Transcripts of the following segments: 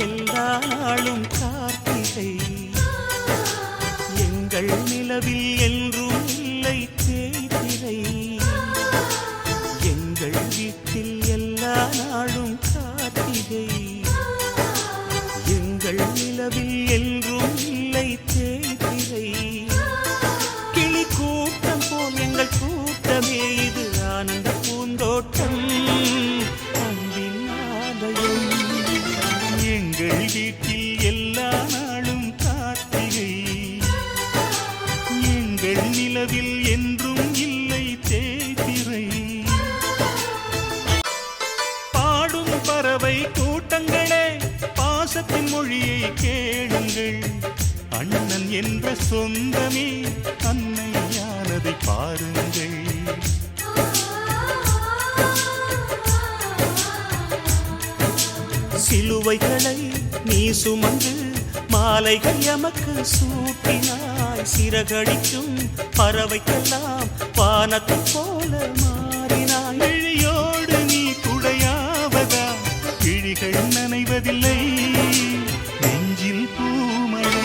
எல்லா நாளும் கார்த்திகை, எங்கள் நிலவில் என்றும் இல்லை தேய்திரை. எங்கள் வீட்டில் எல்லா நாளும் கார்த்திகை, எங்கள் நிலவில் என்றும் இல்லை தேய்திரை. கிளி கூட்டம் போல் எங்கள் கூட்டமே இது ஆனந்த பூந்தோட்டம், அன்பின் ஆலயம். எங்கள் வீட்டில் எல்லா நாளும் கார்த்திகை, எங்கள் நிலவில் என்றும் இல்லை தேய்திரை. பாடும் பறவை கூட்டங்களே, பாசத்தின் மொழியை கேளுங்கள். அண்ணன் என்ற சொந்தமே அன்னையானதை பாருங்கள். சிலுவைகளை நீ சுமந்து மாலைகள் எமக்கு சூட்டினாய். சிறகடிக்கும் பறவைக்கெல்லாம் வானத்தை போல மாறினாய். விழியோடு நீ துடையாவதா, விழிகள் நனைவதில்லை, நெஞ்சில் பூமழை.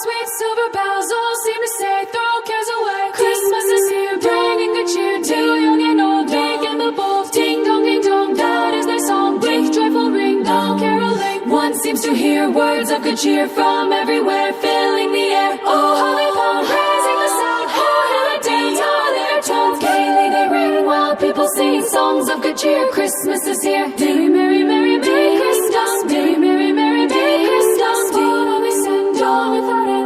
Sweet silver bells all seem to say, throw cares away. Christmas is here, bringing good cheer to young and old, big and the bold. Ding dong, that is their song. With joyful ring, all caroling. One seems to hear words of good cheer from everywhere, filling the air. Oh, holy palm, raising the sound. Oh, hail a dance, all their tones gaily they ring, while people sing songs of good cheer. Christmas is here. Merry, merry, merry, merry Christmas. Merry, merry, merry, merry Christmas. Dear, we send on without end.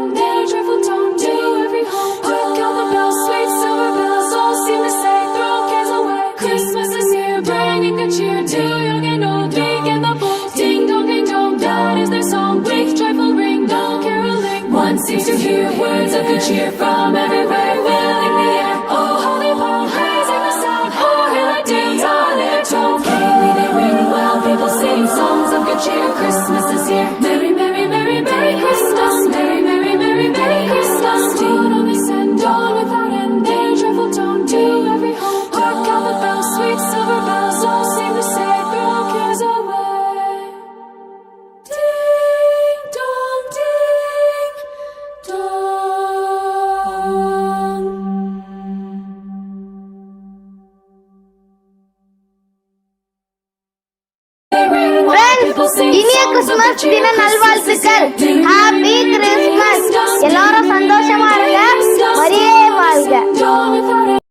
Cheer to young and old, big and the bold. Ding dong, that is their song. With joyful ring, all caroling. One seems to hear words of good cheer from everywhere, filling the air. Oh, holy palm, raising the sound. Oh, hail a dance, all their tones gaily they ring, while people sing songs of good cheer. Christmas is here. Merry, merry, merry, merry Christmas. Merry, merry, merry, merry Christmas. Tune on they send on without end, their joyful tone to every home. Hark how the bells, sweet silver bells, all seem to say, throw cares away. Ding dong, ding dong. இனிய Christmas தின நல்வாழ்த்துக்கள். Happy Christmas. எல்லாரும் சந்தோஷமா இருங்க. மரியே வாழ்க.